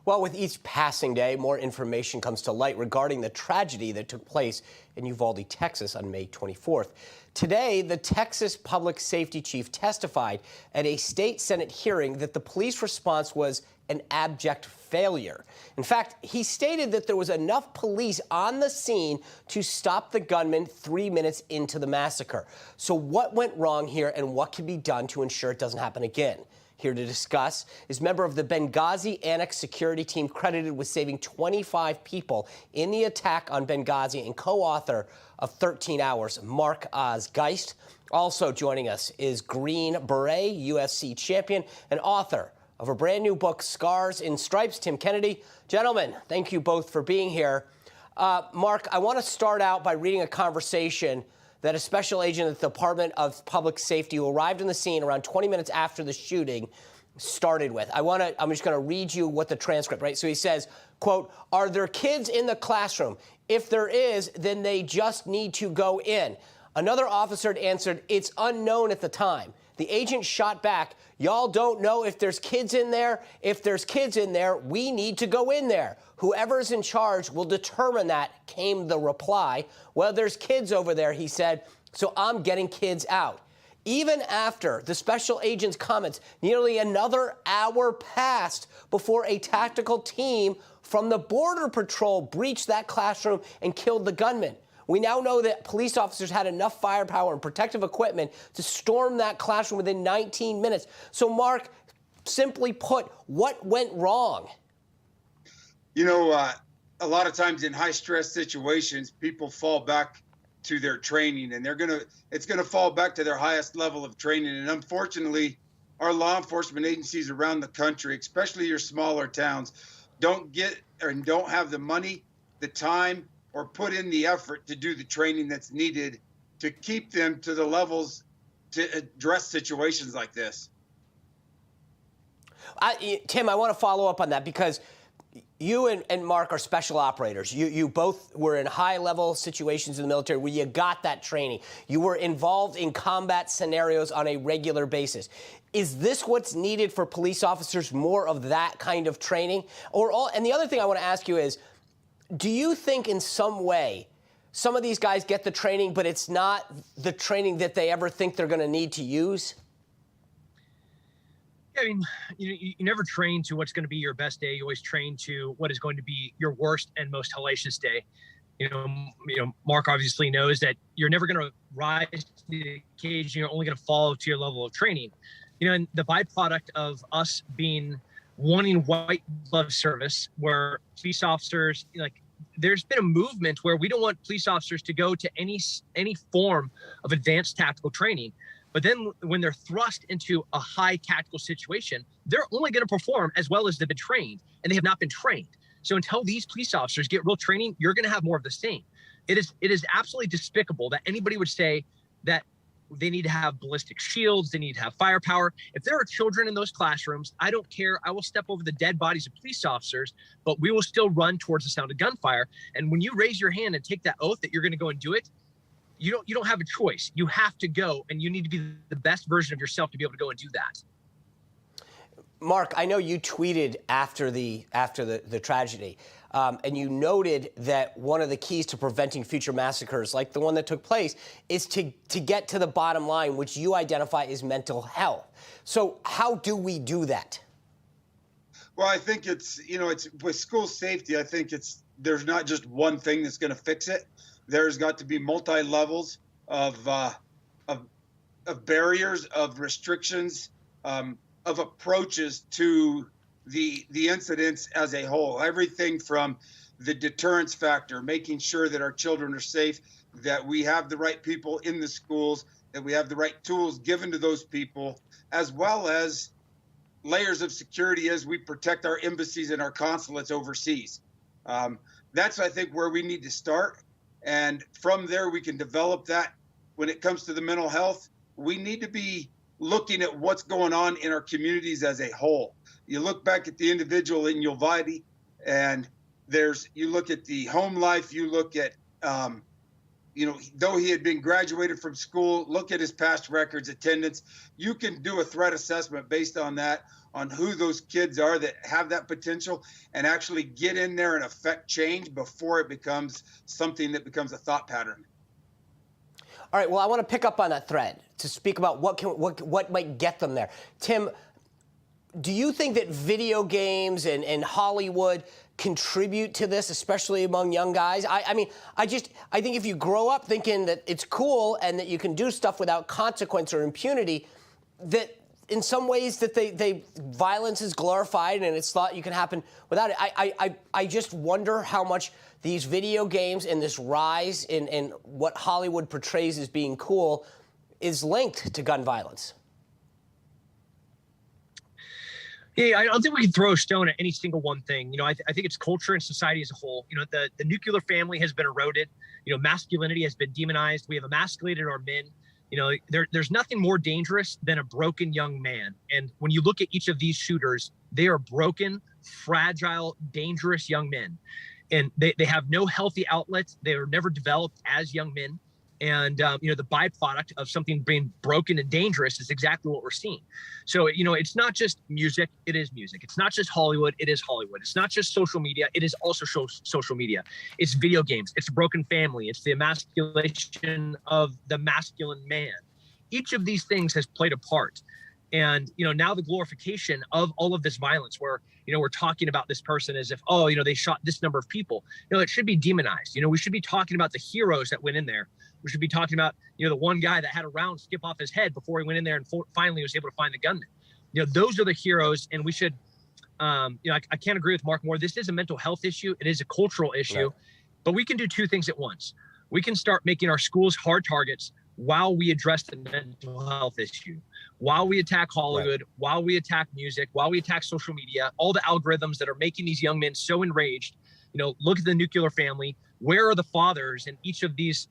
Well, with each passing day, more information comes to light regarding the tragedy that took place in Uvalde, Texas on May 24th. Today, the Texas public safety chief testified at a state Senate hearing that the police response was an abject failure. In fact, he stated that there was enough police on the scene to stop the gunman 3 minutes into the massacre. So what went wrong here and what can be done to ensure it doesn't happen again? Here to discuss is member of the Benghazi Annex security team credited with saving 25 people in the attack on Benghazi and co-author of 13 Hours, Mark Geist. Also joining us is Green Beret, UFC champion, and author of a brand new book, Scars in Stripes, Tim Kennedy. Gentlemen, thank you both for being here. Mark, I want to start out by reading a conversation that a special agent at the Department of Public Safety who arrived on the scene around 20 minutes after the shooting started with. I'm just going to read you what the transcript, right? So he says, quote, "Are there kids in the classroom? If there is, then they just need to go in." Another officer had answered, "It's unknown at the time." The agent shot back, "Y'all don't know if there's kids in there? If there's kids in there, we need to go in there. Whoever's in charge will determine that," came the reply. "Well, there's kids over there," he said, "so I'm getting kids out." Even after the special agent's comments, nearly another hour passed before a tactical team from the Border Patrol breached that classroom and killed the gunman. We now know that police officers had enough firepower and protective equipment to storm that classroom within 19 minutes. So, Mark, simply put, what went wrong? You know, a lot of times in high-stress situations, people fall back to their training, and it's gonna fall back to their highest level of training. And unfortunately, our law enforcement agencies around the country, especially your smaller towns, don't have the money, the time, or put in the effort to do the training that's needed to keep them to the levels to address situations like this. Tim, I want to follow up on that because you and Mark are special operators. You both were in high-level situations in the military where you got that training. You were involved in combat scenarios on a regular basis. Is this what's needed for police officers, more of that kind of training? And the other thing I want to ask you is, do you think in some way some of these guys get the training, but it's not the training that they ever think they're going to need to use? I mean, you never train to what's going to be your best day. You always train to what is going to be your worst and most hellacious day. You know, Mark obviously knows that you're never going to rise to the occasion. You're only going to fall to your level of training. You know, and the byproduct of us wanting white glove service, where police officers, there's been a movement where we don't want police officers to go to any form of advanced tactical training. But then when they're thrust into a high tactical situation, they're only going to perform as well as they've been trained, and they have not been trained. So until these police officers get real training, you're going to have more of the same. It is absolutely despicable that anybody would say that they need to have ballistic shields, they need to have firepower. If there are children in those classrooms, I don't care. I will step over the dead bodies of police officers, but we will still run towards the sound of gunfire. And when you raise your hand and take that oath that you're going to go and do it, you don't have a choice. You have to go, and you need to be the best version of yourself to be able to go and do that. Mark, I know you tweeted after the tragedy, and you noted that one of the keys to preventing future massacres like the one that took place is to get to the bottom line, which you identify as mental health. So how do we do that? Well, I think it's with school safety, I think there's not just one thing that's going to fix it. There's got to be multi-levels of barriers, of restrictions, of approaches to the incidents as a whole. Everything from the deterrence factor, making sure that our children are safe, that we have the right people in the schools, that we have the right tools given to those people, as well as layers of security as we protect our embassies and our consulates overseas. That's, I think, where we need to start. And from there, we can develop that. When it comes to the mental health, we need to be looking at what's going on in our communities as a whole. You look back at the individual in Uvalde, and you look at the home life, you look at, though he had been graduated from school, look at his past records, attendance. You can do a threat assessment based on that. on who those kids are that have that potential and actually get in there and affect change before it becomes something that becomes a thought pattern. All right, well, I want to pick up on that thread to speak about what might get them there. Tim, do you think that video games and Hollywood contribute to this, especially among young guys? I mean, I think if you grow up thinking that it's cool and that you can do stuff without consequence or impunity, that in some ways that violence is glorified and it's thought you can happen without it. I just wonder how much these video games and this rise in what Hollywood portrays as being cool is linked to gun violence. Yeah, I don't think we can throw a stone at any single one thing. You know, I think it's culture and society as a whole. You know, the nuclear family has been eroded. You know, masculinity has been demonized. We have emasculated our men. You know, there's nothing more dangerous than a broken young man. And when you look at each of these shooters, they are broken, fragile, dangerous young men. And they have no healthy outlets. They were never developed as young men. And, you know, the byproduct of something being broken and dangerous is exactly what we're seeing. So, you know, it's not just music. It is music. It's not just Hollywood. It is Hollywood. It's not just social media. It is also social media. It's video games. It's a broken family. It's the emasculation of the masculine man. Each of these things has played a part. And, you know, now the glorification of all of this violence where, you know, we're talking about this person as if, oh, you know, they shot this number of people. You know, it should be demonized. You know, we should be talking about the heroes that went in there. We should be talking about, you know, the one guy that had a round skip off his head before he went in there and finally was able to find the gunman. You know, those are the heroes. And we should, you know, I can't agree with Mark more. This is a mental health issue. It is a cultural issue. Right. But we can do two things at once. We can start making our schools hard targets while we address the mental health issue, while we attack Hollywood, right, while we attack music, while we attack social media, all the algorithms that are making these young men so enraged. You know, look at the nuclear family. Where are the fathers in each of these,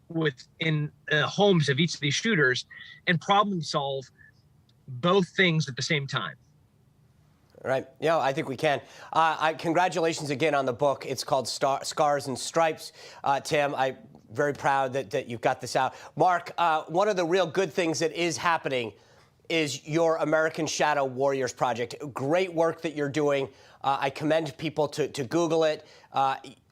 within homes of each of these shooters, and problem solve both things at the same time? Right. Yeah, I think we can. Congratulations again on the book. It's called Scars and Stripes. Tim, I'm very proud that you've got this out. Mark, one of the real good things that is happening is your American Shadow Warriors project. Great work that you're doing. I commend people to Google it.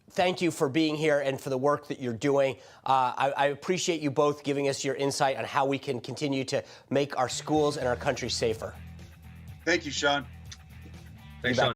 Thank you for being here and for the work that you're doing. I appreciate you both giving us your insight on how we can continue to make our schools and our country safer. Thank you, Sean. Thanks, Sean.